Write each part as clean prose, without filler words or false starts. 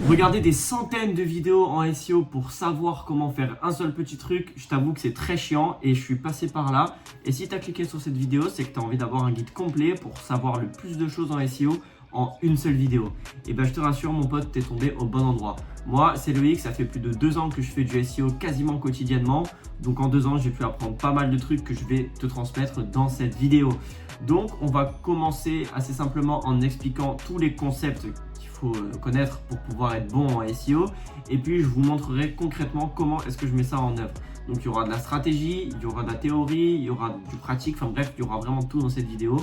Regarder des centaines de vidéos en SEO pour savoir comment faire un seul petit truc, je t'avoue que c'est très chiant et je suis passé par là. Et si tu as cliqué sur cette vidéo, c'est que tu as envie d'avoir un guide complet pour savoir le plus de choses en SEO en une seule vidéo. Et ben je te rassure mon pote, tu es tombé au bon endroit. Moi, c'est Loïc, ça fait plus de 2 ans que je fais du SEO quasiment quotidiennement. Donc en 2 ans, j'ai pu apprendre pas mal de trucs que je vais te transmettre dans cette vidéo. Donc on va commencer assez simplement en expliquant tous les concepts qu'il faut connaître pour pouvoir être bon en SEO. Et puis je vous montrerai concrètement comment est-ce que je mets ça en œuvre. Donc il y aura de la stratégie, il y aura de la théorie, il y aura du pratique, enfin bref, il y aura vraiment tout dans cette vidéo.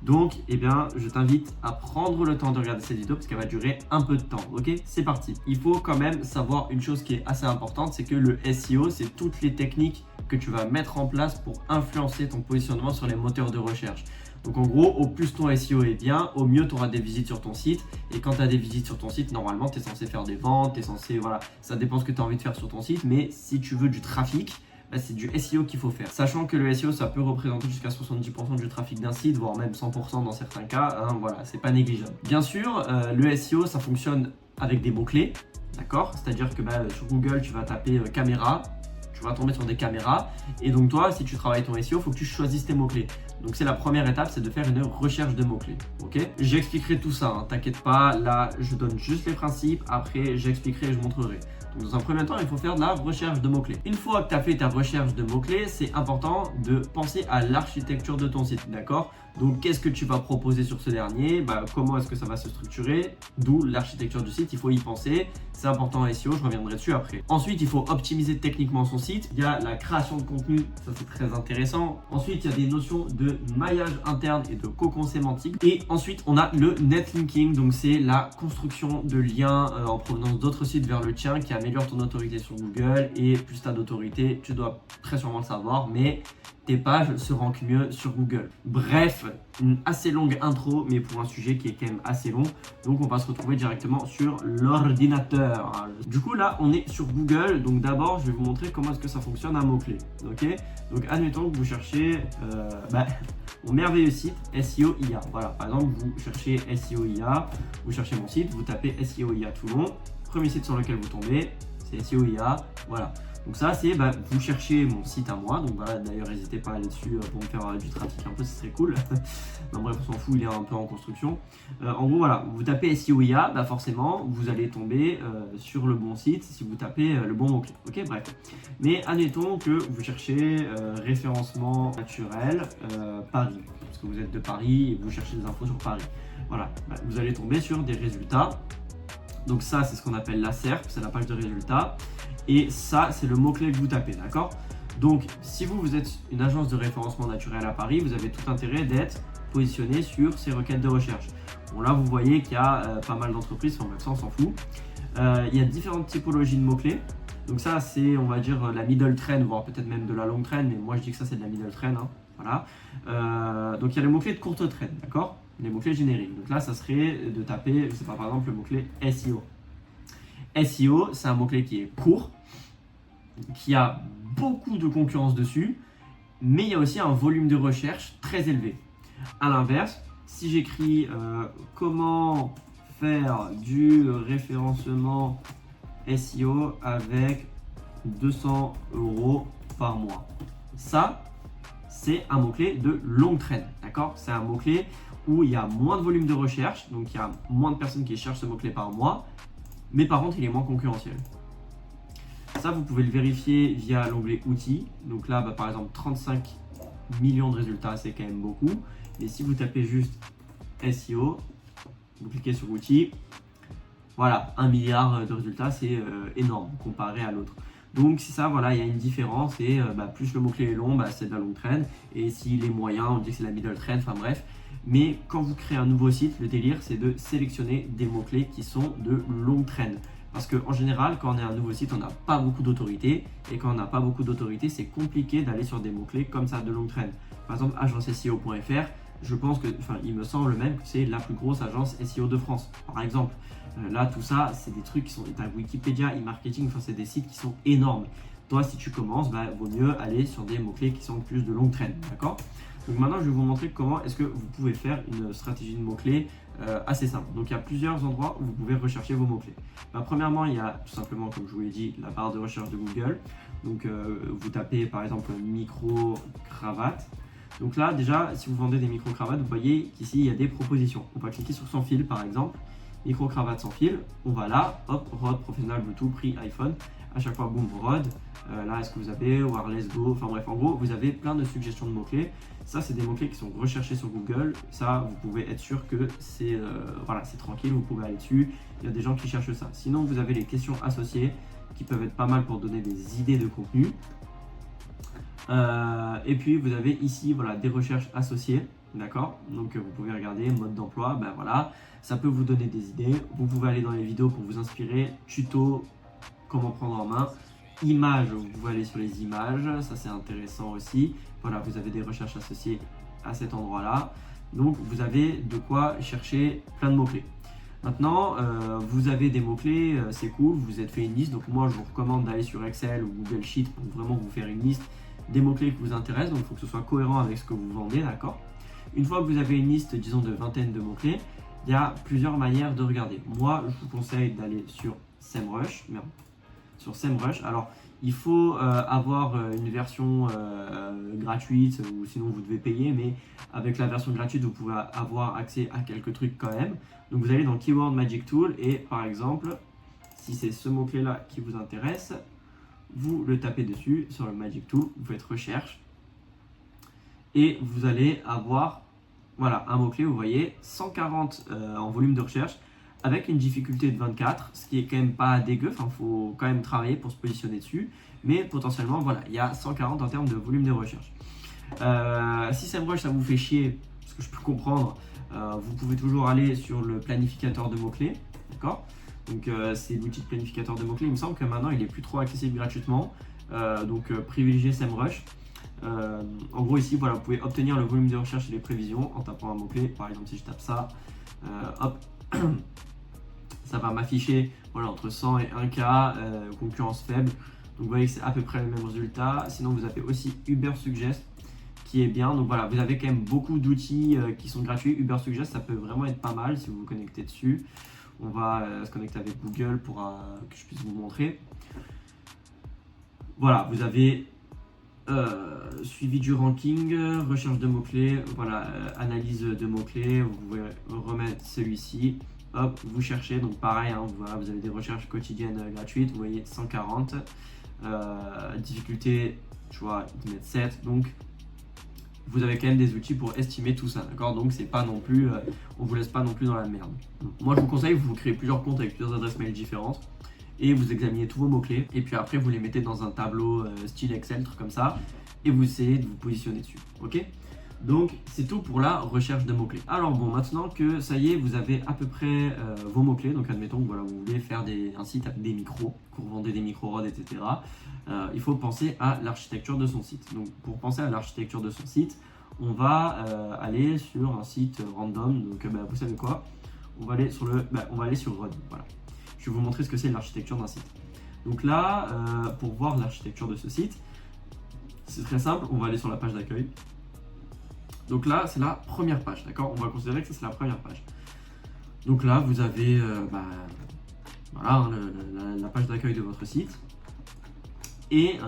Donc je t'invite à prendre le temps de regarder cette vidéo parce qu'elle va durer un peu de temps, ok? C'est parti. Il faut quand même savoir une chose qui est assez importante, c'est que le SEO, c'est toutes les techniques que tu vas mettre en place pour influencer ton positionnement sur les moteurs de recherche. Donc en gros, au plus ton SEO est bien, au mieux tu auras des visites sur ton site. Et quand tu as des visites sur ton site, normalement tu es censé faire des ventes, tu es censé, voilà, ça dépend ce que tu as envie de faire sur ton site. Mais si tu veux du trafic, c'est du SEO qu'il faut faire. Sachant que le SEO, ça peut représenter jusqu'à 70% du trafic d'un site, voire même 100% dans certains cas. Voilà, c'est pas négligeable. Bien sûr, le SEO, ça fonctionne avec des mots-clés, d'accord? C'est-à-dire que sur Google, tu vas taper caméra, tu vas tomber sur des caméras. Et donc toi, si tu travailles ton SEO, il faut que tu choisisses tes mots-clés. Donc c'est la première étape, c'est de faire une recherche de mots-clés. Ok, j'expliquerai tout ça, t'inquiète pas, là je donne juste les principes, après j'expliquerai et je montrerai. Donc dans un premier temps, il faut faire de la recherche de mots-clés. Une fois que tu as fait ta recherche de mots-clés, c'est important de penser à l'architecture de ton site, d'accord? Donc qu'est-ce que tu vas proposer sur ce dernier? Comment est-ce que ça va se structurer? D'où l'architecture du site, il faut y penser. C'est important en SEO, je reviendrai dessus après. Ensuite, il faut optimiser techniquement son site. Il y a la création de contenu, ça c'est très intéressant. Ensuite, il y a des notions de maillage interne et de cocon sémantique. Et ensuite, on a le netlinking, donc c'est la construction de liens en provenance d'autres sites vers le tien qui améliore ton autorité sur Google. Et plus tu as d'autorité, tu dois très sûrement le savoir, mais tes pages se rankent mieux sur Google. Bref, une assez longue intro, mais pour un sujet qui est quand même assez long. Donc on va se retrouver directement sur l'ordinateur. Du coup là, on est sur Google. Donc d'abord, je vais vous montrer comment est-ce que ça fonctionne un mot-clé. Ok, donc admettons que vous cherchez mon merveilleux site SEO IA. Voilà, par exemple, vous cherchez SEO IA, vous cherchez mon site, vous tapez SEO IA Toulon. Premier site sur lequel vous tombez, c'est SEO IA. Voilà. Donc ça c'est, vous cherchez mon site à moi, donc voilà, d'ailleurs n'hésitez pas à aller dessus pour me faire du trafic un peu, ce serait cool. Non bref, on s'en fout, il est un peu en construction. En gros voilà, vous tapez SEO IA, forcément vous allez tomber sur le bon site si vous tapez le bon mot-clé. Ok, bref. Mais admettons que vous cherchez référencement naturel Paris, parce que vous êtes de Paris et vous cherchez des infos sur Paris. Voilà, vous allez tomber sur des résultats. Donc ça c'est ce qu'on appelle la SERP, c'est la page de résultats. Et ça, c'est le mot-clé que vous tapez, d'accord? Donc, si vous êtes une agence de référencement naturel à Paris, vous avez tout intérêt d'être positionné sur ces requêtes de recherche. Bon, là, vous voyez qu'il y a pas mal d'entreprises, enfin, ça, on s'en fout. Il y a différentes typologies de mots-clés. Donc ça, c'est, on va dire, la middle trend, voire peut-être même de la long trend, mais moi, je dis que ça, c'est de la middle trend, hein. Voilà. Donc, il y a les mots-clés de courte trend, d'accord? Les mots-clés génériques. Donc là, ça serait de taper, je sais pas, par exemple, le mot-clé SEO. SEO, c'est un mot-clé qui est court, qui a beaucoup de concurrence dessus, mais il y a aussi un volume de recherche très élevé. A l'inverse, si j'écris comment faire du référencement SEO avec 200 € par mois, ça, c'est un mot-clé de longue traîne, d'accord? C'est un mot-clé où il y a moins de volume de recherche, donc il y a moins de personnes qui cherchent ce mot-clé par mois, mais par contre, il est moins concurrentiel. Ça, vous pouvez le vérifier via l'onglet outils. Donc là, par exemple, 35 millions de résultats, c'est quand même beaucoup. Et si vous tapez juste SEO, vous cliquez sur outils, voilà, 1 milliard de résultats, c'est énorme comparé à l'autre. Donc c'est ça, voilà, il y a une différence et plus le mot-clé est long, c'est de la longue traîne. Et s'il est moyen, on dit que c'est la middle trend, enfin bref. Mais quand vous créez un nouveau site, le délire, c'est de sélectionner des mots-clés qui sont de longue traîne. Parce qu'en général, quand on est un nouveau site, on n'a pas beaucoup d'autorité. Et quand on n'a pas beaucoup d'autorité, c'est compliqué d'aller sur des mots-clés comme ça de longue traîne. Par exemple, agenceseo.fr, je pense que, il me semble même que c'est la plus grosse agence SEO de France, par exemple. Là, tout ça, c'est des trucs qui sont, t'as Wikipédia, e-marketing, c'est des sites qui sont énormes. Toi, si tu commences, vaut mieux aller sur des mots-clés qui sont plus de longue traîne, d'accord? Donc maintenant, je vais vous montrer comment est-ce que vous pouvez faire une stratégie de mots-clés assez simple. Donc il y a plusieurs endroits où vous pouvez rechercher vos mots-clés. Premièrement, il y a tout simplement, comme je vous l'ai dit, la barre de recherche de Google. Donc vous tapez par exemple micro-cravate. Donc là déjà, si vous vendez des micro-cravates, vous voyez qu'ici il y a des propositions. On va cliquer sur sans fil par exemple, micro-cravate sans fil. On va là, hop, Rode, professionnel, Bluetooth, prix iPhone. À chaque fois, boum, Rode. Là, est-ce que vous avez wireless go, enfin bref, en gros, vous avez plein de suggestions de mots-clés. Ça, c'est des mots-clés qui sont recherchés sur Google. Ça, vous pouvez être sûr que c'est voilà, c'est tranquille, vous pouvez aller dessus. Il y a des gens qui cherchent ça. Sinon, vous avez les questions associées qui peuvent être pas mal pour donner des idées de contenu. Et puis, vous avez ici voilà, des recherches associées. D'accord? Donc, vous pouvez regarder mode d'emploi. Ben voilà, ça peut vous donner des idées. Vous pouvez aller dans les vidéos pour vous inspirer. Tuto, comment prendre en main. Images, vous pouvez aller sur les images, ça c'est intéressant aussi. Voilà, vous avez des recherches associées à cet endroit-là. Donc vous avez de quoi chercher plein de mots-clés. Maintenant, vous avez des mots-clés, c'est cool, vous vous êtes fait une liste. Donc moi je vous recommande d'aller sur Excel ou Google Sheet pour vraiment vous faire une liste des mots-clés qui vous intéressent. Donc il faut que ce soit cohérent avec ce que vous vendez, d'accord? Une fois que vous avez une liste, disons de vingtaine de mots-clés, il y a plusieurs manières de regarder. Moi, je vous conseille d'aller sur SEMrush. Sur SEMrush. Alors, il faut avoir une version gratuite ou sinon vous devez payer, mais avec la version gratuite, vous pouvez avoir accès à quelques trucs quand même. Donc, vous allez dans Keyword Magic Tool et par exemple, si c'est ce mot-clé-là qui vous intéresse, vous le tapez dessus sur le Magic Tool, vous faites recherche et vous allez avoir voilà, un mot-clé, vous voyez, 140 en volume de recherche, avec une difficulté de 24, ce qui est quand même pas dégueu, enfin faut quand même travailler pour se positionner dessus, mais potentiellement voilà, il y a 140 en termes de volume de recherche. Si SEMrush ça vous fait chier, ce que je peux comprendre, vous pouvez toujours aller sur le planificateur de mots-clés, d'accord? Donc c'est l'outil de planificateur de mots-clés, il me semble que maintenant il est plus trop accessible gratuitement, donc privilégiez SEMrush. En gros ici voilà, vous pouvez obtenir le volume de recherche et les prévisions en tapant un mot-clé, par exemple si je tape ça, hop. Ça va m'afficher voilà, entre 100 et 1K, concurrence faible. Donc vous voyez que c'est à peu près le même résultat. Sinon vous avez aussi Ubersuggest qui est bien. Donc voilà, vous avez quand même beaucoup d'outils qui sont gratuits. Ubersuggest ça peut vraiment être pas mal si vous vous connectez dessus. On va se connecter avec Google pour que je puisse vous montrer. Voilà, vous avez suivi du ranking, recherche de mots-clés, voilà, analyse de mots-clés. Vous pouvez remettre celui-ci. Hop, vous cherchez, donc pareil, hein, voilà, vous avez des recherches quotidiennes gratuites, vous voyez 140, difficulté, je vois, de mettre 7, donc vous avez quand même des outils pour estimer tout ça, d'accord? Donc c'est pas non plus, on vous laisse pas non plus dans la merde. Moi je vous conseille, vous créez plusieurs comptes avec plusieurs adresses mail différentes et vous examinez tous vos mots-clés et puis après vous les mettez dans un tableau style Excel, truc comme ça, et vous essayez de vous positionner dessus, ok? Donc c'est tout pour la recherche de mots-clés. Alors bon, maintenant que ça y est, vous avez à peu près vos mots-clés, donc admettons que voilà, vous voulez faire un site avec des micros, que vous vendez des micros Rode, etc. Il faut penser à l'architecture de son site. Donc pour penser à l'architecture de son site, on va aller sur un site random, donc vous savez quoi, on va aller sur Rode, voilà. Je vais vous montrer ce que c'est l'architecture d'un site. Donc là, pour voir l'architecture de ce site, c'est très simple, on va aller sur la page d'accueil. Donc là, c'est la première page, d'accord? On va considérer que ça, c'est la première page. Donc là, vous avez voilà, hein, la page d'accueil de votre site. Et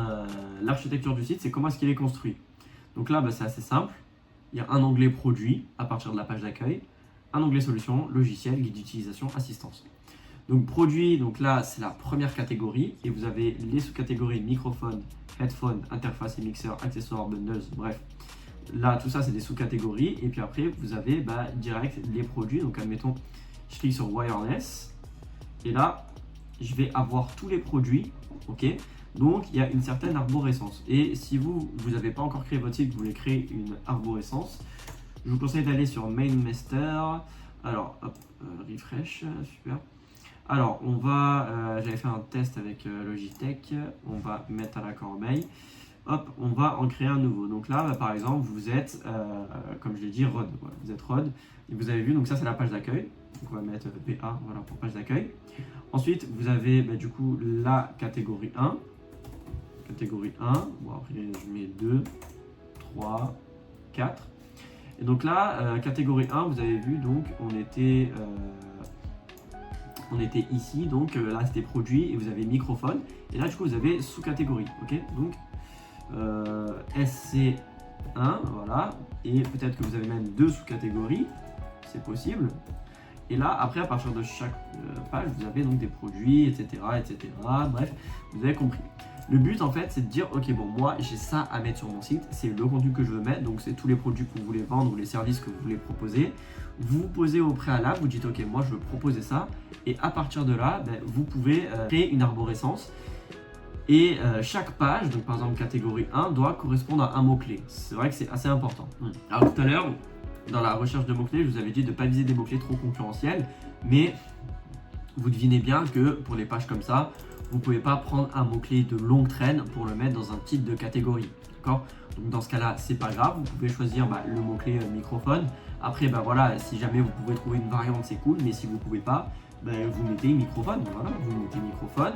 l'architecture du site, c'est comment est-ce qu'il est construit. Donc là, c'est assez simple. Il y a un onglet produit à partir de la page d'accueil, un onglet solution, logiciel, guide d'utilisation, assistance. Donc produit, donc là, c'est la première catégorie. Et vous avez les sous-catégories microphone, headphone, interface et mixeur, accessoires, bundles, bref. Là, tout ça, c'est des sous-catégories. Et puis après, vous avez direct les produits. Donc, admettons, je clique sur Wireless. Et là, je vais avoir tous les produits. OK? Donc, il y a une certaine arborescence. Et si vous n'avez pas encore créé votre site, vous voulez créer une arborescence, je vous conseille d'aller sur Main Master. Alors, hop, refresh, super. Alors, on va, j'avais fait un test avec Logitech. On va mettre à la corbeille. Hop, on va en créer un nouveau. Donc là, par exemple, vous êtes, comme je l'ai dit, Rode. Voilà, vous êtes Rode. Et vous avez vu, donc ça, c'est la page d'accueil. Donc on va mettre PA, voilà, pour page d'accueil. Ensuite, vous avez du coup la catégorie 1. Catégorie 1. Bon, après, je mets 2, 3, 4. Et donc là, catégorie 1, vous avez vu, donc on était ici, donc là c'était produit et vous avez microphone. Et là du coup vous avez sous-catégorie, ok. Donc SC1, voilà. Et peut-être que vous avez même 2 sous-catégories, c'est possible. Et là, après, à partir de chaque page, vous avez donc des produits, etc., etc. Bref, vous avez compris. Le but, en fait, c'est de dire, ok, bon, moi, j'ai ça à mettre sur mon site. C'est le contenu que je veux mettre. Donc, c'est tous les produits que vous voulez vendre ou les services que vous voulez proposer. Vous vous posez au préalable, vous dites, ok, moi, je veux proposer ça. Et à partir de là, ben, vous pouvez créer une arborescence. Et chaque page, donc par exemple catégorie 1, doit correspondre à un mot-clé. C'est vrai que c'est assez important. Alors, tout à l'heure, dans la recherche de mots-clés, je vous avais dit de ne pas viser des mots-clés trop concurrentiels, mais vous devinez bien que pour les pages comme ça, vous ne pouvez pas prendre un mot-clé de longue traîne pour le mettre dans un titre de catégorie. D'accord ? Donc dans ce cas-là, c'est pas grave, vous pouvez choisir le mot-clé microphone. Après, voilà, si jamais vous pouvez trouver une variante, c'est cool, mais si vous ne pouvez pas, vous mettez microphone. Voilà, vous mettez microphone.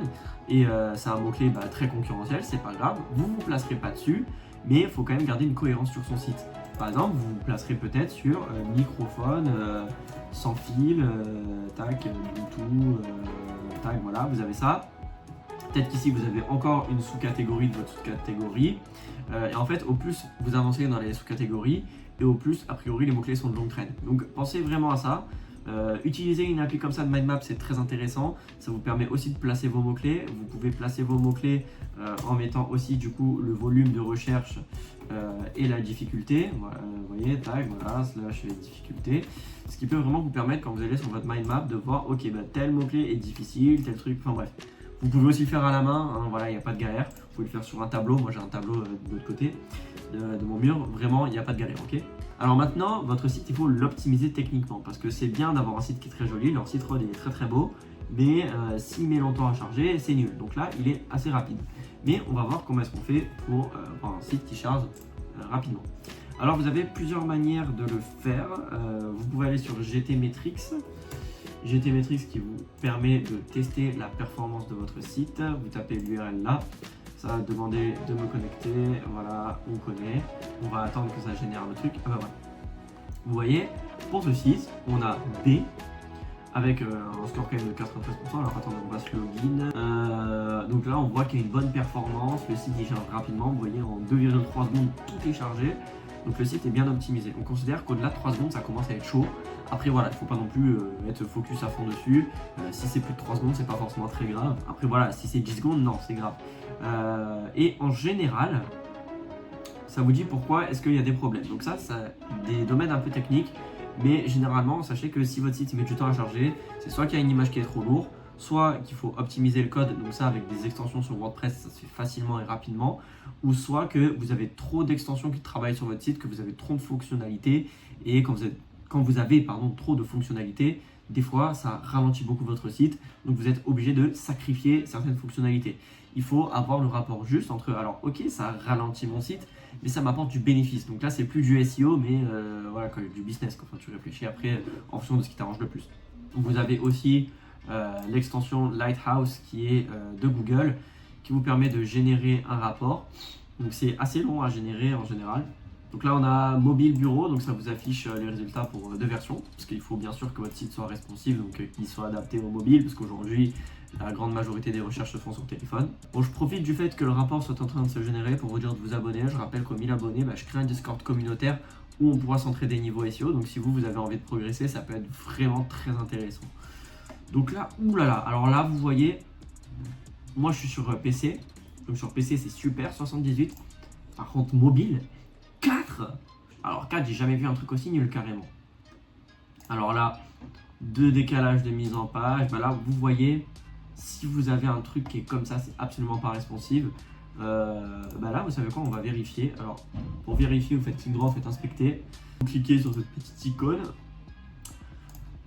Et c'est un mot-clé très concurrentiel, c'est pas grave. Vous ne vous placerez pas dessus, mais il faut quand même garder une cohérence sur son site. Par exemple, vous vous placerez peut-être sur microphone, sans fil, tac, Bluetooth, tac, voilà, vous avez ça. Peut-être qu'ici, vous avez encore une sous-catégorie de votre sous-catégorie. Et en fait, au plus vous avancez dans les sous-catégories, et au plus, a priori, les mots-clés sont de longue traîne. Donc, pensez vraiment à ça. Utiliser une appli comme ça de mind map, c'est très intéressant. Ça vous permet aussi de placer vos mots-clés. Vous pouvez placer vos mots-clés en mettant aussi du coup le volume de recherche et la difficulté. Voilà, vous voyez, tac, voilà, slash difficulté. Ce qui peut vraiment vous permettre, quand vous allez sur votre mind map, de voir, ok, tel mot-clé est difficile, tel truc, enfin bref. Vous pouvez aussi le faire à la main, hein, voilà, il n'y a pas de galère. Vous pouvez le faire sur un tableau. Moi, j'ai un tableau de l'autre côté de mon mur. Vraiment, il n'y a pas de galère, ok ? Alors maintenant, votre site, il faut l'optimiser techniquement parce que c'est bien d'avoir un site qui est très joli. Leur site web est très très beau, mais s'il met longtemps à charger, c'est nul. Donc là, il est assez rapide. Mais on va voir comment est-ce qu'on fait pour un site qui charge rapidement. Alors, vous avez plusieurs manières de le faire. Vous pouvez aller sur GTmetrix. GTmetrix qui vous permet de tester la performance de votre site. Vous tapez l'URL là. Ça va demander de me connecter. Voilà, on connaît. On va attendre que ça génère le truc. Ah bah voilà. Vous voyez, pour ce site, on a B avec un score quand même de 93%. Alors attendez, on va se login. Donc là, on voit qu'il y a une bonne performance. Le site il charge rapidement. Vous voyez, en 2,3 secondes, tout est chargé. Donc le site est bien optimisé. On considère qu'au-delà de 3 secondes, ça commence à être chaud. Après voilà, il ne faut pas non plus être focus à fond dessus. Si c'est plus de 3 secondes, c'est pas forcément très grave. Après voilà, si c'est 10 secondes, non, c'est grave. Et en général, ça vous dit pourquoi est-ce qu'il y a des problèmes. Donc ça, c'est des domaines un peu techniques. Mais généralement, sachez que si votre site met du temps à charger, c'est soit qu'il y a une image qui est trop lourde, soit qu'il faut optimiser le code, donc ça avec des extensions sur WordPress, ça se fait facilement et rapidement, ou soit que vous avez trop d'extensions qui travaillent sur votre site, que vous avez trop de fonctionnalités, et quand vous avez trop de fonctionnalités, des fois ça ralentit beaucoup votre site, donc vous êtes obligé de sacrifier certaines fonctionnalités. Il faut avoir le rapport juste entre, alors ok, ça ralentit mon site, mais ça m'apporte du bénéfice. Donc là, c'est plus du SEO, mais voilà, du business. Enfin, tu réfléchis après en fonction de ce qui t'arrange le plus. Donc, vous avez aussi l'extension Lighthouse qui est de Google, qui vous permet de générer un rapport. Donc c'est assez long à générer en général. Donc là on a mobile bureau, donc ça vous affiche les résultats pour 2 versions, parce qu'il faut bien sûr que votre site soit responsive, donc qu'il soit adapté au mobile, parce qu'aujourd'hui la grande majorité des recherches se font sur téléphone. Bon, je profite du fait que le rapport soit en train de se générer pour vous dire de vous abonner. Je rappelle qu'aux 1000 abonnés, je crée un Discord communautaire où on pourra s'entraider niveau SEO, donc si vous avez envie de progresser, ça peut être vraiment très intéressant. Donc là, oulala, alors là vous voyez, moi je suis sur PC, donc sur PC c'est super, 78, par contre mobile, 4. Alors 4, j'ai jamais vu un truc aussi nul carrément. Alors là, 2 décalages de mise en page, là vous voyez, si vous avez un truc qui est comme ça, c'est absolument pas responsive. Là vous savez quoi, on va vérifier. Alors pour vérifier, vous faites clic droit, vous faites inspecter, vous cliquez sur cette petite icône.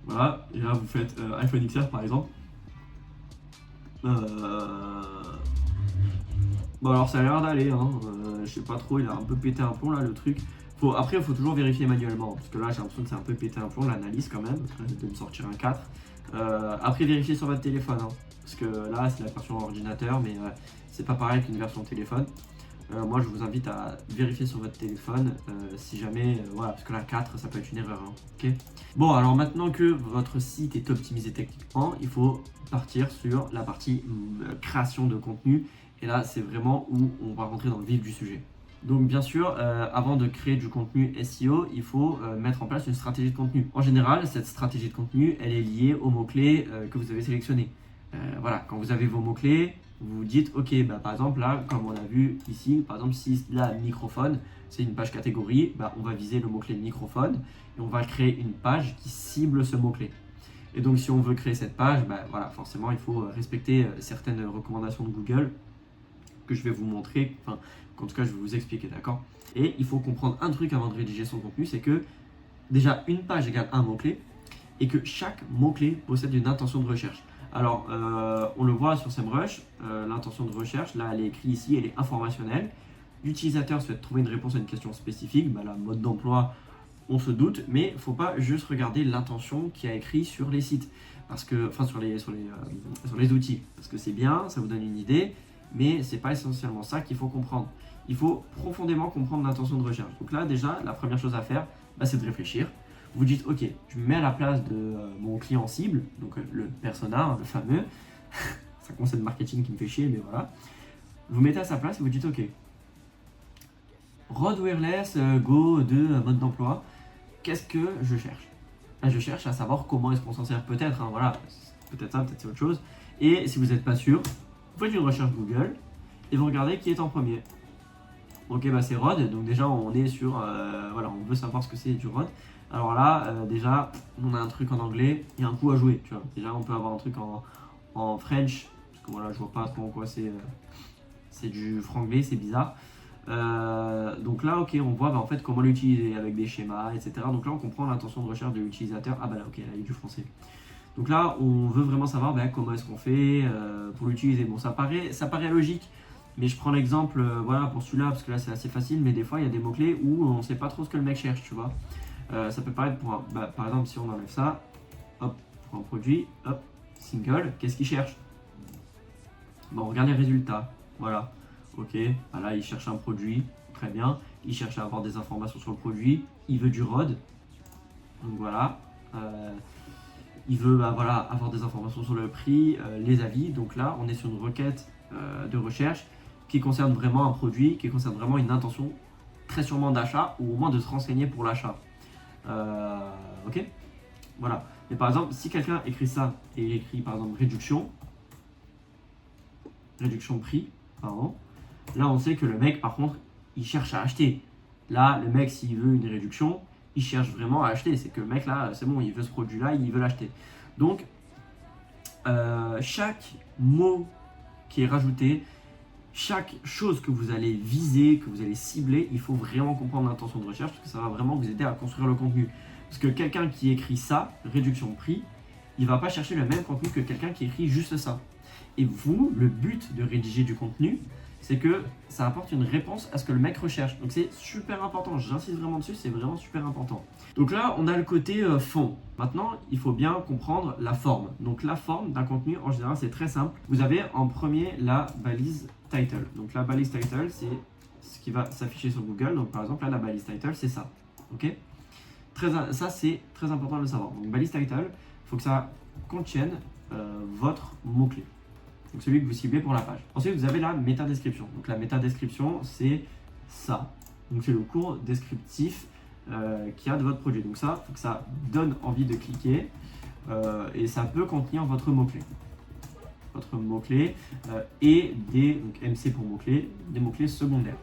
Voilà, et là vous faites iPhone XR par exemple. Bon alors ça a l'air d'aller, hein. Je sais pas trop, il a un peu pété un plomb là le truc. Après il faut toujours vérifier manuellement, parce que là j'ai l'impression que c'est un peu pété un plomb, l'analyse quand même. Je vais me sortir un 4. Après vérifiez sur votre téléphone, hein, parce que là c'est la version ordinateur, mais c'est pas pareil qu'une version téléphone. Moi, je vous invite à vérifier sur votre téléphone si jamais, voilà, parce que là, 4, ça peut être une erreur. Hein, ok. Bon, alors maintenant que votre site est optimisé techniquement, il faut partir sur la partie création de contenu. Et là, c'est vraiment où on va rentrer dans le vif du sujet. Donc bien sûr, avant de créer du contenu SEO, il faut mettre en place une stratégie de contenu. En général, cette stratégie de contenu, elle est liée aux mots-clés que vous avez sélectionnés. Voilà, quand vous avez vos mots-clés, vous vous dites, ok, bah, par exemple là, comme on a vu ici, par exemple si là, microphone, c'est une page catégorie, bah, on va viser le mot-clé microphone et on va créer une page qui cible ce mot-clé. Et donc si on veut créer cette page, bah, voilà, forcément il faut respecter certaines recommandations de Google que je vais vous montrer, enfin qu'en tout cas je vais vous expliquer, d'accord? Et il faut comprendre un truc avant de rédiger son contenu, c'est que déjà une page égale un mot-clé et que chaque mot-clé possède une intention de recherche. Alors, on le voit sur SEMrush, l'intention de recherche, là elle est écrite ici, elle est informationnelle. L'utilisateur souhaite trouver une réponse à une question spécifique, bah, la mode d'emploi, on se doute, mais il ne faut pas juste regarder l'intention qui a écrit sur les sites, parce que, enfin sur les outils, parce que c'est bien, ça vous donne une idée, mais ce n'est pas essentiellement ça qu'il faut comprendre. Il faut profondément comprendre l'intention de recherche. Donc là déjà, la première chose à faire, bah, c'est de réfléchir. Vous dites, ok, je me mets à la place de mon client cible, donc le persona, hein, le fameux. Ça conseil de marketing qui me fait chier, mais voilà. Vous mettez à sa place et vous dites, ok, Rod Wireless Go 2 mode d'emploi, qu'est-ce que je cherche? Là, je cherche à savoir comment est-ce qu'on s'en sert, peut-être, hein, voilà, peut-être ça, peut-être c'est autre chose. Et si vous n'êtes pas sûr, vous faites une recherche Google et vous regardez qui est en premier. Ok, bah c'est Rod, donc déjà on est sur, voilà, on veut savoir ce que c'est du Rod. Alors là, déjà, on a un truc en anglais, il y a un coup à jouer, tu vois. Déjà, on peut avoir un truc en French, parce que voilà, je vois pas trop en quoi c'est du franglais, c'est bizarre. Donc là, ok, on voit bah, en fait comment l'utiliser avec des schémas, etc. Donc là, on comprend l'intention de recherche de l'utilisateur. Ah bah là, ok, là, il y a du français. Donc là, on veut vraiment savoir bah, comment est-ce qu'on fait pour l'utiliser. Bon, ça paraît logique, mais je prends l'exemple, voilà, pour celui-là, parce que là, c'est assez facile, mais des fois, il y a des mots-clés où on ne sait pas trop ce que le mec cherche, tu vois. Ça peut paraître pour par exemple si on enlève ça, hop, pour un produit, hop, single, qu'est-ce qu'il cherche? Bon, on regarde les résultats, voilà, ok, bah là il cherche un produit, très bien, il cherche à avoir des informations sur le produit, il veut du ROD, donc voilà, il veut bah, voilà, avoir des informations sur le prix, les avis, donc là on est sur une requête de recherche qui concerne vraiment un produit, qui concerne vraiment une intention très sûrement d'achat ou au moins de se renseigner pour l'achat. Ok, voilà. Mais par exemple, si quelqu'un écrit ça et il écrit par exemple réduction prix, pardon, là on sait que le mec par contre il cherche à acheter. Là, le mec s'il veut une réduction, il cherche vraiment à acheter. C'est que le mec là, c'est bon, il veut ce produit là, il veut l'acheter. Donc, chaque mot qui est rajouté, chaque chose que vous allez viser, que vous allez cibler, il faut vraiment comprendre l'intention de recherche parce que ça va vraiment vous aider à construire le contenu. Parce que quelqu'un qui écrit ça, réduction de prix, il ne va pas chercher le même contenu que quelqu'un qui écrit juste ça. Et vous, le but de rédiger du contenu, c'est que ça apporte une réponse à ce que le mec recherche. Donc c'est super important, j'insiste vraiment dessus, c'est vraiment super important. Donc là, on a le côté fond. Maintenant, il faut bien comprendre la forme. Donc la forme d'un contenu, en général, c'est très simple. Vous avez en premier la balise title. Donc la balise title, c'est ce qui va s'afficher sur Google. Donc par exemple, là, la balise title, c'est ça. Ok, ça, c'est très important de le savoir. Donc balise title, il faut que ça contienne votre mot-clé. Donc celui que vous ciblez pour la page. Ensuite, vous avez la métadescription. Donc la métadescription, c'est ça. Donc c'est le cours descriptif qu'il y a de votre produit. Donc ça, il faut que ça donne envie de cliquer et ça peut contenir votre mot-clé. Votre mot-clé et des, donc MC pour mots-clés, des mots-clés secondaires.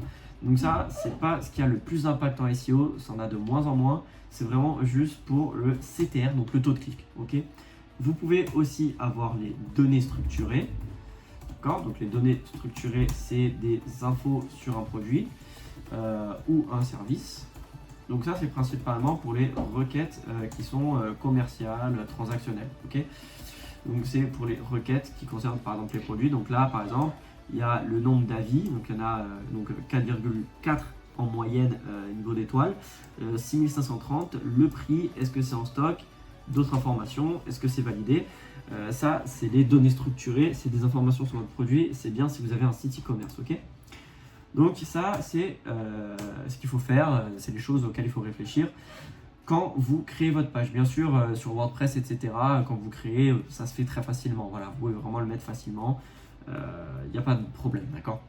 Donc ça, c'est pas ce qui a le plus d'impact en SEO, ça en a de moins en moins. C'est vraiment juste pour le CTR, donc le taux de clic. Okay, vous pouvez aussi avoir les données structurées. Donc les données structurées, c'est des infos sur un produit ou un service. Donc ça, c'est principalement pour les requêtes qui sont commerciales, transactionnelles. Okay, donc c'est pour les requêtes qui concernent par exemple les produits. Donc là, par exemple, il y a le nombre d'avis. Donc il y en a 4,4 en moyenne niveau d'étoiles. 6530, le prix, est-ce que c'est en stock? D'autres informations, est-ce que c'est validé? Ça, c'est les données structurées, c'est des informations sur votre produit, c'est bien si vous avez un site e-commerce, ok? Donc ça, c'est ce qu'il faut faire, c'est les choses auxquelles il faut réfléchir quand vous créez votre page. Bien sûr, sur WordPress, etc., quand vous créez, ça se fait très facilement. Voilà, vous pouvez vraiment le mettre facilement. Il n'y a pas de problème, d'accord.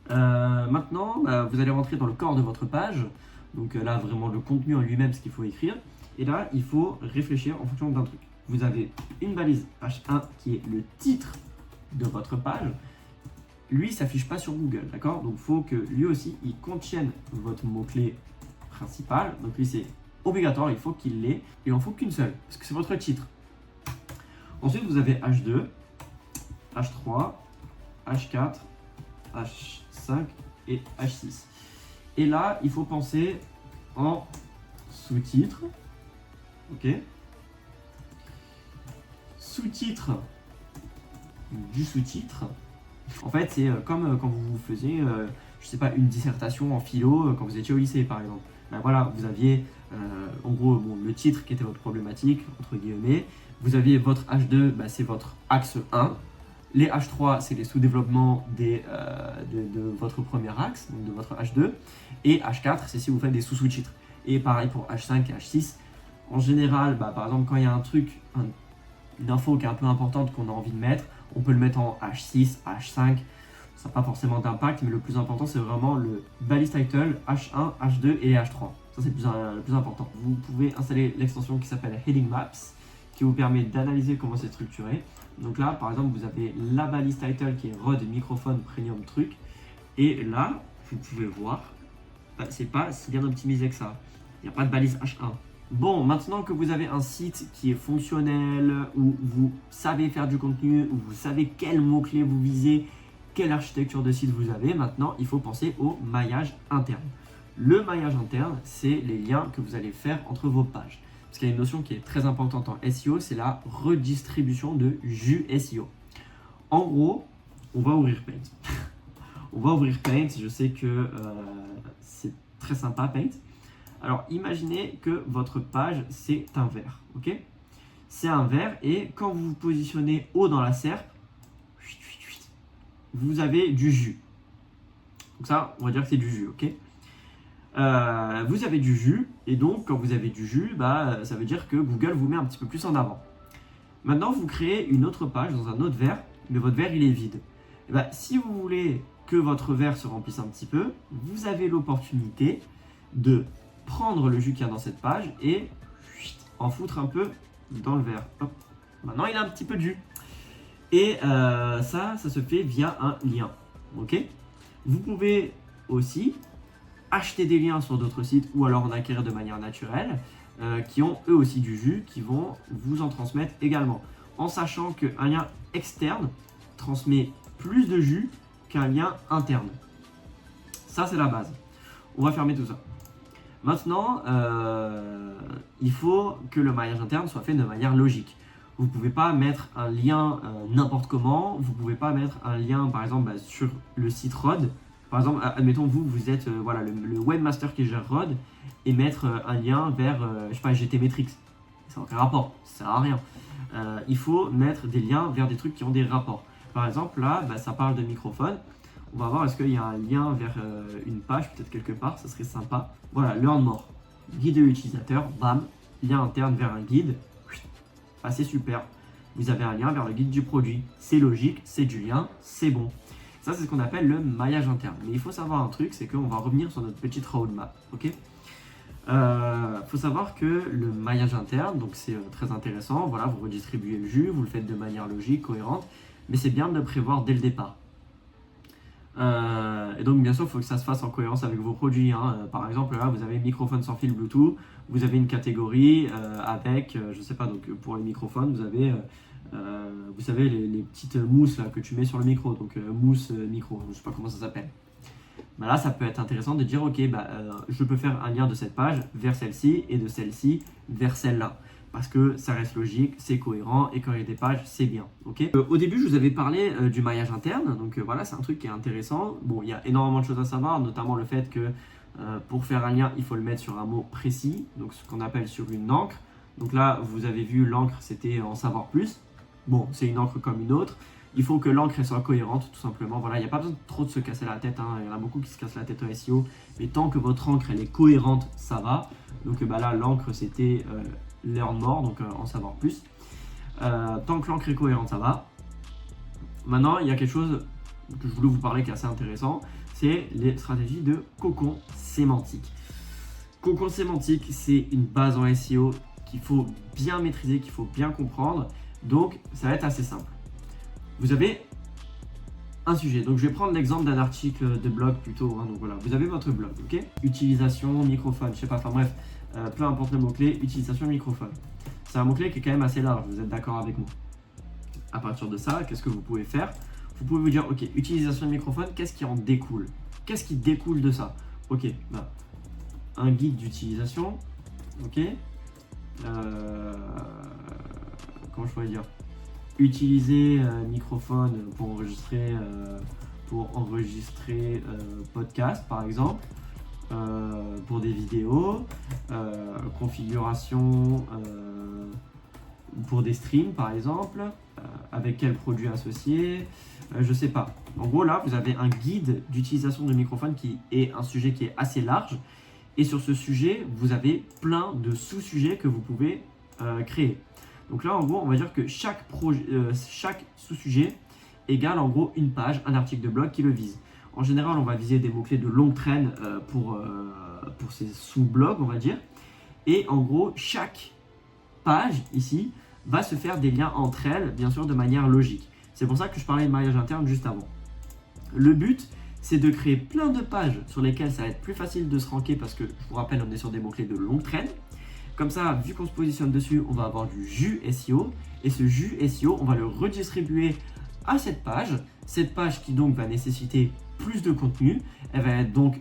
Maintenant, vous allez rentrer dans le corps de votre page. Donc là, vraiment le contenu en lui-même, ce qu'il faut écrire. Et là, il faut réfléchir en fonction d'un truc. Vous avez une balise H1 qui est le titre de votre page. Lui, il ne s'affiche pas sur Google, d'accord. Donc il faut que lui aussi, il contienne votre mot-clé principal. Donc lui, c'est obligatoire, il faut qu'il l'ait. Il en faut qu'une seule, parce que c'est votre titre. Ensuite, vous avez H2, H3, H4, H5 et H6. Et là, il faut penser en sous-titre. Ok. Sous-titre du sous-titre. En fait, c'est comme quand vous faisiez, je sais pas, une dissertation en philo quand vous étiez au lycée, par exemple. Ben voilà, vous aviez en gros le titre qui était votre problématique, entre guillemets. Vous aviez votre H2, c'est votre axe 1. Les H3, c'est les sous-développements de votre premier axe, donc de votre H2. Et H4, c'est si vous faites des sous-sous-titres. Et pareil pour H5 et H6. En général, par exemple, quand il y a un truc, une info qui est un peu importante qu'on a envie de mettre, on peut le mettre en H6, H5. Ça n'a pas forcément d'impact, mais le plus important, c'est vraiment le balise title, H1, H2 et les H3. Ça, c'est le plus important. Vous pouvez installer l'extension qui s'appelle Heading Maps, qui vous permet d'analyser comment c'est structuré. Donc là, par exemple, vous avez la balise title qui est Rode microphone premium truc. Et là, vous pouvez voir, c'est pas si bien optimisé que ça. Il n'y a pas de balise H1. Bon, maintenant que vous avez un site qui est fonctionnel, où vous savez faire du contenu, où vous savez quels mots-clés vous visez, quelle architecture de site vous avez, maintenant, il faut penser au maillage interne. Le maillage interne, c'est les liens que vous allez faire entre vos pages. Parce qu'il y a une notion qui est très importante en SEO, c'est la redistribution de jus SEO. En gros, on va ouvrir Paint. On va ouvrir Paint, je sais que c'est très sympa Paint. Alors imaginez que votre page c'est un vert, ok? C'est un vert et quand vous vous positionnez haut dans la SERP, vous avez du jus. Donc ça, on va dire que c'est du jus, ok? Vous avez du jus et donc quand vous avez du jus, ça veut dire que Google vous met un petit peu plus en avant. Maintenant, vous créez une autre page dans un autre vert, mais votre vert il est vide. Et si vous voulez que votre vert se remplisse un petit peu, vous avez l'opportunité de prendre le jus qu'il y a dans cette page et en foutre un peu dans le verre. Hop. Maintenant, il a un petit peu de jus. Et ça se fait via un lien. Ok. Vous pouvez aussi acheter des liens sur d'autres sites ou alors en acquérir de manière naturelle qui ont eux aussi du jus, qui vont vous en transmettre également. En sachant qu'un lien externe transmet plus de jus qu'un lien interne. Ça, c'est la base. On va fermer tout ça. Maintenant, il faut que le maillage interne soit fait de manière logique. Vous ne pouvez pas mettre un lien n'importe comment. Vous ne pouvez pas mettre un lien, par exemple, sur le site Rode. Par exemple, admettons, vous êtes le webmaster qui gère Rode et mettre un lien vers, je sais pas, GTmetrix. Ça n'a aucun rapport, ça sert à rien. Il faut mettre des liens vers des trucs qui ont des rapports. Par exemple, là, ça parle de microphone. On va voir est-ce qu'il y a un lien vers une page, peut-être quelque part, ça serait sympa. Voilà, Learn More, guide de l'utilisateur, bam, lien interne vers un guide. C'est super. Vous avez un lien vers le guide du produit. C'est logique, c'est du lien, c'est bon. Ça, c'est ce qu'on appelle le maillage interne. Mais il faut savoir un truc, c'est qu'on va revenir sur notre petite roadmap. Ok. Faut savoir que le maillage interne, donc c'est très intéressant. Voilà, vous redistribuez le jus, vous le faites de manière logique, cohérente, mais c'est bien de le prévoir dès le départ. Et donc bien sûr il faut que ça se fasse en cohérence avec vos produits par exemple là vous avez microphone sans fil Bluetooth, vous avez une catégorie avec je sais pas, donc pour les microphones vous avez vous savez les petites mousses là que tu mets sur le micro, donc mousse micro, je sais pas comment ça s'appelle. Là ça peut être intéressant de dire ok je peux faire un lien de cette page vers celle-ci et de celle-ci vers celle-là, parce que ça reste logique, c'est cohérent et quand il y a des pages, c'est bien. Okay, au début, je vous avais parlé du maillage interne, donc voilà, c'est un truc qui est intéressant. Bon, il y a énormément de choses à savoir, notamment le fait que pour faire un lien, il faut le mettre sur un mot précis, donc ce qu'on appelle sur une encre. Donc là, vous avez vu, l'encre, c'était en savoir plus. Bon, c'est une encre comme une autre. Il faut que l'encre elle soit cohérente, tout simplement. Voilà, il n'y a pas besoin de trop de se casser la tête. Il y en a beaucoup qui se cassent la tête au SEO. Mais tant que votre encre elle est cohérente, ça va. Donc là, l'encre c'était Learn More, donc en savoir plus. Tant que l'encre est cohérente, ça va. Maintenant, il y a quelque chose que je voulais vous parler qui est assez intéressant, c'est les stratégies de cocon sémantique. Cocon sémantique, c'est une base en SEO qu'il faut bien maîtriser, qu'il faut bien comprendre. Donc, ça va être assez simple. Vous avez un sujet. Donc, je vais prendre l'exemple d'un article de blog plutôt. Donc voilà, vous avez votre blog, ok? Utilisation, microphone, je sais pas, enfin bref, peu importe le mot-clé, utilisation, microphone. C'est un mot-clé qui est quand même assez large, vous êtes d'accord avec moi? À partir de ça, qu'est-ce que vous pouvez faire? Vous pouvez vous dire, ok, utilisation de microphone, qu'est-ce qui en découle? Qu'est-ce qui découle de ça? Ok, un guide d'utilisation, ok. Comment je pourrais dire? Utiliser microphone pour enregistrer podcast par exemple, pour des vidéos, configuration pour des streams par exemple, avec quel produit associé, je sais pas. En gros là vous avez un guide d'utilisation de microphone qui est un sujet qui est assez large, et sur ce sujet vous avez plein de sous-sujets que vous pouvez créer. Donc là en gros on va dire que chaque sous-sujet égale en gros une page, un article de blog qui le vise. En général on va viser des mots-clés de longue traîne pour ces sous-blogs on va dire, et en gros chaque page ici va se faire des liens entre elles, bien sûr de manière logique. C'est pour ça que je parlais de maillage interne juste avant. Le but, c'est de créer plein de pages sur lesquelles ça va être plus facile de se ranker parce que, je vous rappelle, on est sur des mots-clés de longue traîne. Comme ça, vu qu'on se positionne dessus, on va avoir du jus SEO. Et ce jus SEO, on va le redistribuer à cette page. Cette page qui donc va nécessiter plus de contenu, elle va être donc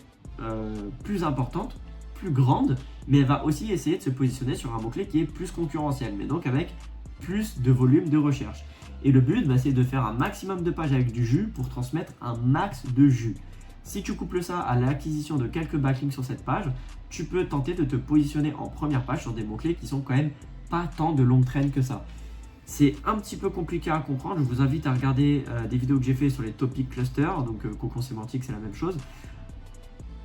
plus importante, plus grande, mais elle va aussi essayer de se positionner sur un mot-clé qui est plus concurrentiel, mais donc avec plus de volume de recherche. Et le but, c'est de faire un maximum de pages avec du jus pour transmettre un max de jus. Si tu couples ça à l'acquisition de quelques backlinks sur cette page, tu peux tenter de te positionner en première page sur des mots-clés qui sont quand même pas tant de longue traîne que ça. C'est un petit peu compliqué à comprendre, je vous invite à regarder des vidéos que j'ai fait sur les topic clusters, donc cocon sémantique c'est la même chose.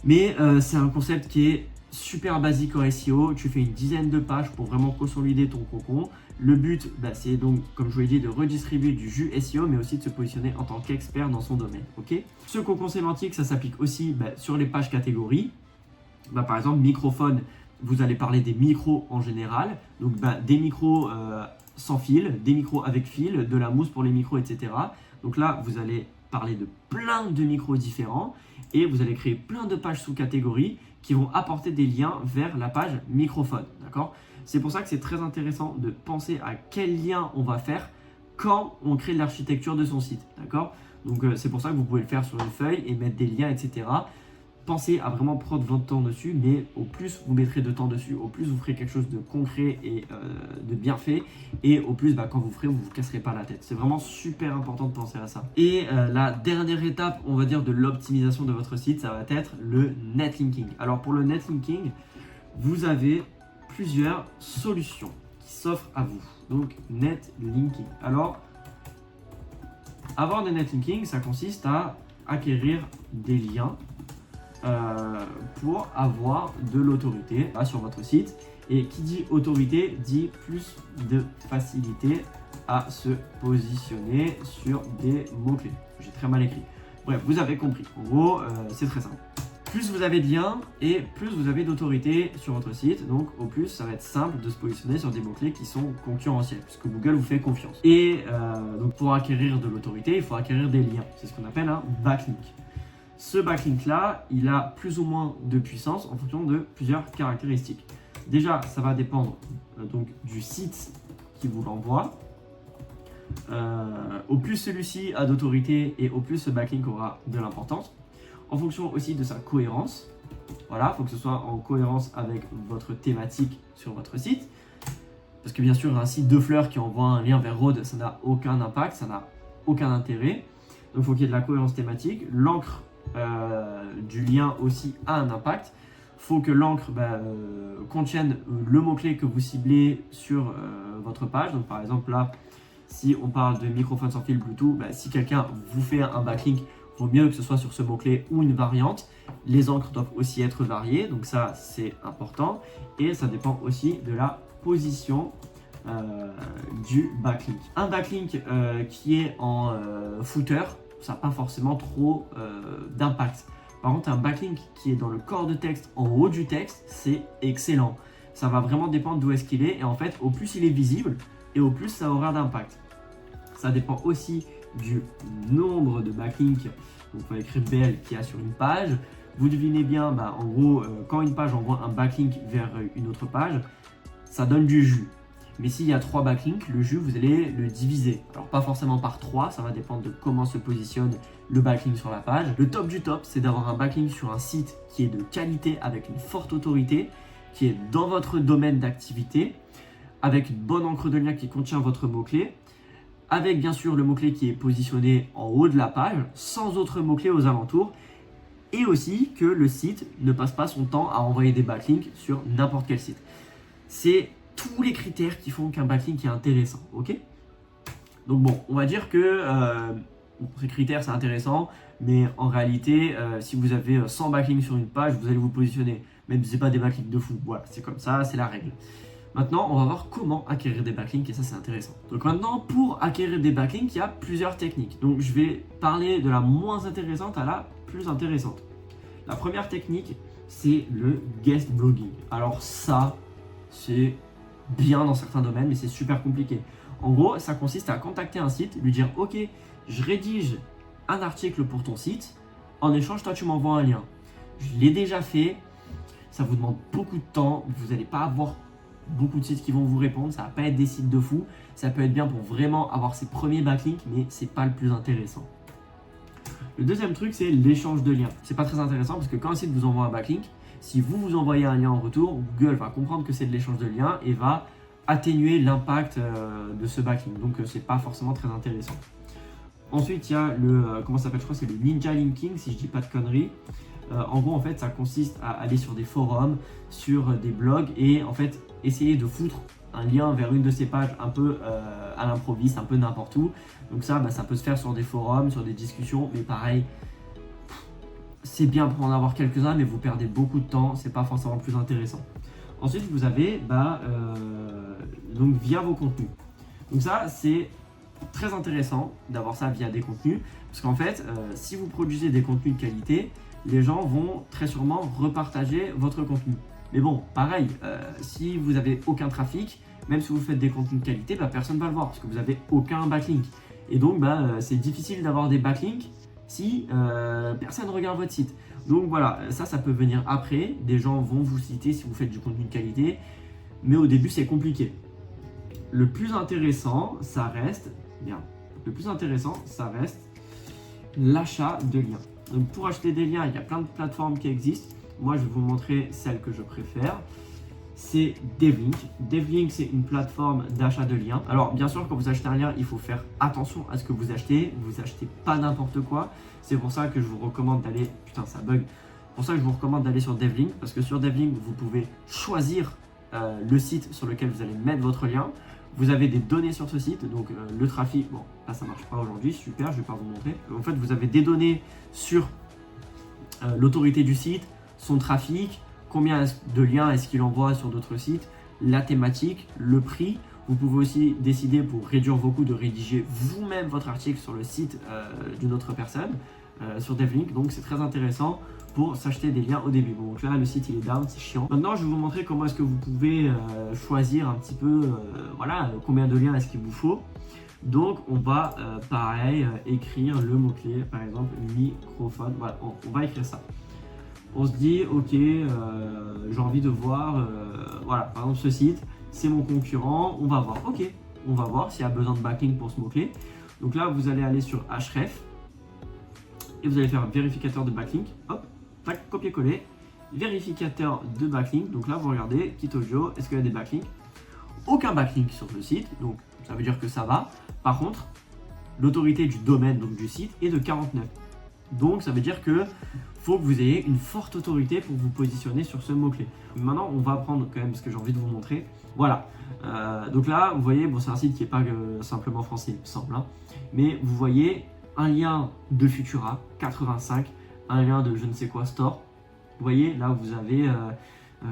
Mais c'est un concept qui est super basique en SEO, tu fais une dizaine de pages pour vraiment consolider ton cocon. Le but, c'est donc, comme je vous l'ai dit, de redistribuer du jus SEO, mais aussi de se positionner en tant qu'expert dans son domaine. Okay, ce cocon sémantique, ça s'applique aussi sur les pages catégories. Par exemple, microphone, vous allez parler des micros en général. Donc, des micros sans fil, des micros avec fil, de la mousse pour les micros, etc. Donc là, vous allez parler de plein de micros différents et vous allez créer plein de pages sous-catégories qui vont apporter des liens vers la page microphone, d'accord? C'est pour ça que c'est très intéressant de penser à quel lien on va faire quand on crée l'architecture de son site, d'accord? Donc c'est pour ça que vous pouvez le faire sur une feuille et mettre des liens, etc. Pensez à vraiment prendre votre temps dessus, mais au plus vous mettrez de temps dessus, au plus vous ferez quelque chose de concret et de bien fait, et au plus quand vous ferez, vous ne vous casserez pas la tête. C'est vraiment super important de penser à ça. Et la dernière étape, on va dire, de l'optimisation de votre site, ça va être le netlinking. Alors pour le netlinking, vous avez plusieurs solutions qui s'offrent à vous. Donc netlinking. Alors, avoir des netlinking, ça consiste à acquérir des liens pour avoir de l'autorité sur votre site. Et qui dit autorité dit plus de facilité à se positionner sur des mots-clés. J'ai très mal écrit. Bref, vous avez compris. En gros, c'est très simple. Plus vous avez de liens et plus vous avez d'autorité sur votre site. Donc au plus, ça va être simple de se positionner sur des mots-clés qui sont concurrentiels, puisque Google vous fait confiance. Et donc pour acquérir de l'autorité, il faut acquérir des liens. C'est ce qu'on appelle un backlink. Ce backlink-là, il a plus ou moins de puissance en fonction de plusieurs caractéristiques. Déjà, ça va dépendre donc du site qui vous l'envoie. Au plus celui-ci a d'autorité et au plus ce backlink aura de l'importance. En fonction aussi de sa cohérence. Voilà, il faut que ce soit en cohérence avec votre thématique sur votre site. Parce que bien sûr, un site de fleurs qui envoie un lien vers Rhodes, ça n'a aucun impact, ça n'a aucun intérêt. Donc il faut qu'il y ait de la cohérence thématique. L'encre du lien aussi a un impact. Il faut que l'encre contienne le mot-clé que vous ciblez sur votre page. Donc par exemple là, Si on parle de microphone sans fil Bluetooth, bah, si quelqu'un vous fait un backlink, vaut mieux que ce soit sur ce mot-clé ou une variante. Les encres doivent aussi être variées, donc ça c'est important. Et ça dépend aussi de la position du backlink. Un backlink qui est en footer, ça n'a pas forcément trop d'impact. Par contre, un backlink qui est dans le corps de texte, en haut du texte, c'est excellent. Ça va vraiment dépendre d'où est-ce qu'il est. Et en fait, au plus il est visible, et au plus ça aura d'impact. Ça dépend aussi du nombre de backlinks. Donc, on va écrire BL qu'il y a sur une page. Vous devinez bien, en gros, quand une page envoie un backlink vers une autre page, ça donne du jus. Mais s'il y a 3 backlinks, le jus, vous allez le diviser. Alors, pas forcément par 3, ça va dépendre de comment se positionne le backlink sur la page. Le top du top, c'est d'avoir un backlink sur un site qui est de qualité, avec une forte autorité, qui est dans votre domaine d'activité, avec une bonne encre de lien qui contient votre mot-clé, avec bien sûr le mot-clé qui est positionné en haut de la page, sans autres mots-clés aux alentours, et aussi que le site ne passe pas son temps à envoyer des backlinks sur n'importe quel site. C'est tous les critères qui font qu'un backlink est intéressant, ok? Donc bon, on va dire que ces critères c'est intéressant, mais en réalité, si vous avez 100 backlinks sur une page, vous allez vous positionner, même si ce n'est pas des backlinks de fou, voilà, c'est comme ça, c'est la règle. Maintenant, on va voir comment acquérir des backlinks et ça, c'est intéressant. Donc maintenant, pour acquérir des backlinks, il y a plusieurs techniques. Donc je vais parler de la moins intéressante à la plus intéressante. La première technique, c'est le guest blogging. Alors ça, c'est bien dans certains domaines, mais c'est super compliqué. En gros, ça consiste à contacter un site, lui dire « Ok, je rédige un article pour ton site. En échange, toi, tu m'envoies un lien. » Je l'ai déjà fait. Ça vous demande beaucoup de temps. Vous n'allez pas avoir beaucoup de sites qui vont vous répondre, ça va pas être des sites de fou, ça peut être bien pour vraiment avoir ses premiers backlinks, mais c'est pas le plus intéressant. Le deuxième truc, c'est l'échange de liens. C'est pas très intéressant parce que quand un site vous envoie un backlink, si vous vous envoyez un lien en retour, Google va comprendre que c'est de l'échange de liens et va atténuer l'impact de ce backlink. Donc c'est pas forcément très intéressant. Ensuite, il y a le, comment ça s'appelle, je crois que c'est le ninja linking, si je dis pas de conneries. En gros, en fait, ça consiste à aller sur des forums, sur des blogs et en fait, essayer de foutre un lien vers une de ces pages un peu à l'improviste, un peu n'importe où. Donc ça, ça peut se faire sur des forums, sur des discussions, mais pareil, c'est bien pour en avoir quelques-uns, mais vous perdez beaucoup de temps, c'est pas forcément le plus intéressant. Ensuite, vous avez donc via vos contenus. Donc ça, c'est très intéressant d'avoir ça via des contenus, parce qu'en fait, si vous produisez des contenus de qualité, les gens vont très sûrement repartager votre contenu. Mais bon, pareil, si vous n'avez aucun trafic, même si vous faites des contenus de qualité, personne ne va le voir parce que vous n'avez aucun backlink. Et donc, c'est difficile d'avoir des backlinks si personne ne regarde votre site. Donc voilà, ça peut venir après. Des gens vont vous citer si vous faites du contenu de qualité, mais au début, c'est compliqué. Le plus intéressant, ça reste l'achat de liens. Donc pour acheter des liens, il y a plein de plateformes qui existent. Moi, je vais vous montrer celle que je préfère. C'est Devlink. Devlink, c'est une plateforme d'achat de liens. Alors, bien sûr, quand vous achetez un lien, il faut faire attention à ce que vous achetez. Vous achetez pas n'importe quoi. C'est pour ça que je vous recommande d'aller... Putain, ça bug. C'est pour ça que je vous recommande d'aller sur Devlink. Parce que sur Devlink, vous pouvez choisir le site sur lequel vous allez mettre votre lien. Vous avez des données sur ce site, donc le trafic, bon, là ça marche pas aujourd'hui, super, je vais pas vous montrer. En fait, vous avez des données sur l'autorité du site, son trafic, combien de liens est-ce qu'il envoie sur d'autres sites, la thématique, le prix. Vous pouvez aussi décider pour réduire vos coûts de rédiger vous-même votre article sur le site d'une autre personne, sur Devlink, donc c'est très intéressant pour s'acheter des liens au début. Bon, donc là, le site il est down, c'est chiant. Maintenant, je vais vous montrer comment est-ce que vous pouvez choisir un petit peu, combien de liens est-ce qu'il vous faut. Donc, on va, pareil, écrire le mot-clé, par exemple, microphone. Voilà, on va écrire ça. On se dit, ok, j'ai envie de voir, voilà, par exemple, ce site, c'est mon concurrent, on va voir. Ok, on va voir s'il y a besoin de backlink pour ce mot-clé. Donc là, vous allez aller sur Href et vous allez faire un vérificateur de backlink. Hop. Tac, copier-coller, vérificateur de backlink. Donc là, vous regardez, Kit Audio, est-ce qu'il y a des backlinks? Aucun backlink sur le site, donc ça veut dire que ça va. Par contre, l'autorité du domaine, donc du site, est de 49. Donc ça veut dire que faut que vous ayez une forte autorité pour vous positionner sur ce mot-clé. Maintenant, on va apprendre quand même ce que j'ai envie de vous montrer. Voilà. Donc là, vous voyez, bon, c'est un site qui n'est pas simplement français, il me semble. Hein, mais vous voyez un lien de Futura 85, un lien de je ne sais quoi store. Vous voyez, là, vous avez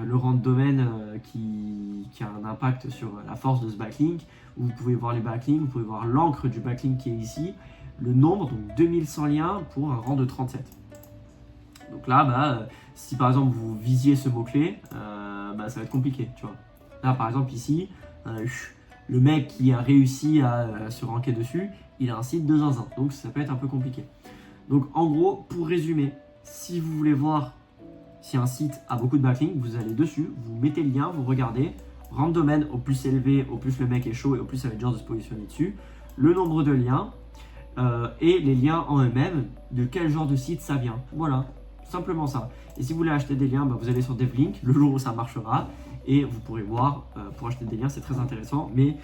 le rang de domaine qui a un impact sur la force de ce backlink. Vous pouvez voir les backlinks, vous pouvez voir l'encre du backlink qui est ici. Le nombre, donc 2100 liens pour un rang de 37. Donc là, si par exemple vous visiez ce mot-clé, ça va être compliqué, tu vois. Là, par exemple, ici, le mec qui a réussi à se ranker dessus, il a un site de zinzin, donc ça peut être un peu compliqué. Donc en gros, pour résumer, si vous voulez voir si un site a beaucoup de backlinks, vous allez dessus, vous mettez le lien, vous regardez, rang de domaine au plus élevé, au plus le mec est chaud et au plus ça va être dur de se positionner dessus, le nombre de liens, et les liens en eux-mêmes, de quel genre de site ça vient. Voilà, simplement ça. Et si vous voulez acheter des liens, vous allez sur DevLink, le jour où ça marchera, et vous pourrez voir, pour acheter des liens, c'est très intéressant, mais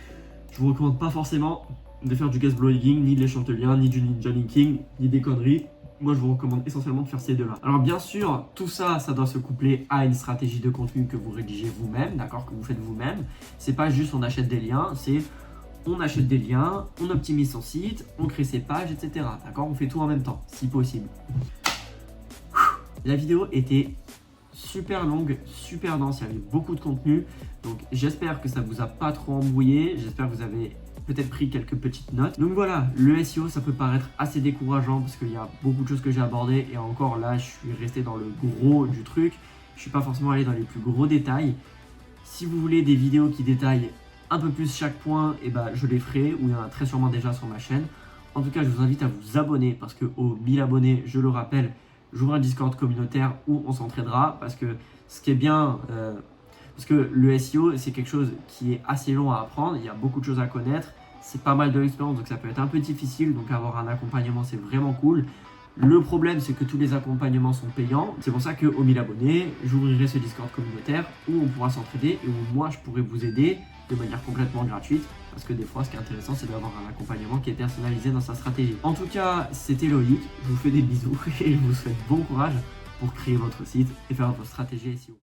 je vous recommande pas forcément de faire du guest blogging, ni de l'échange de liens, ni du ninja linking, ni des conneries. Moi, je vous recommande essentiellement de faire ces deux-là. Alors bien sûr, tout ça, ça doit se coupler à une stratégie de contenu que vous rédigez vous-même, d'accord, que vous faites vous-même. C'est pas juste on achète des liens, c'est on achète des liens, on optimise son site, on crée ses pages, etc. D'accord, on fait tout en même temps, si possible. La vidéo était super longue, super dense, il y avait beaucoup de contenu. Donc j'espère que ça vous a pas trop embrouillé, j'espère que vous avez peut-être pris quelques petites notes. Donc voilà, le SEO, ça peut paraître assez décourageant parce qu'il y a beaucoup de choses que j'ai abordées et encore là, je suis resté dans le gros du truc. Je suis pas forcément allé dans les plus gros détails. Si vous voulez des vidéos qui détaillent un peu plus chaque point, et je les ferai, ou il y en a très sûrement déjà sur ma chaîne. En tout cas, je vous invite à vous abonner parce que aux 1000 abonnés, je le rappelle, j'ouvre un Discord communautaire où on s'entraidera parce que ce qui est bien, parce que le SEO, c'est quelque chose qui est assez long à apprendre, il y a beaucoup de choses à connaître, c'est pas mal de l'expérience, donc ça peut être un peu difficile, donc avoir un accompagnement, c'est vraiment cool. Le problème, c'est que tous les accompagnements sont payants. C'est pour ça qu'aux 1000 abonnés, j'ouvrirai ce Discord communautaire où on pourra s'entraider et où moi, je pourrai vous aider de manière complètement gratuite. Parce que des fois, ce qui est intéressant, c'est d'avoir un accompagnement qui est personnalisé dans sa stratégie. En tout cas, c'était Loïc. Je vous fais des bisous et je vous souhaite bon courage pour créer votre site et faire votre stratégie SEO.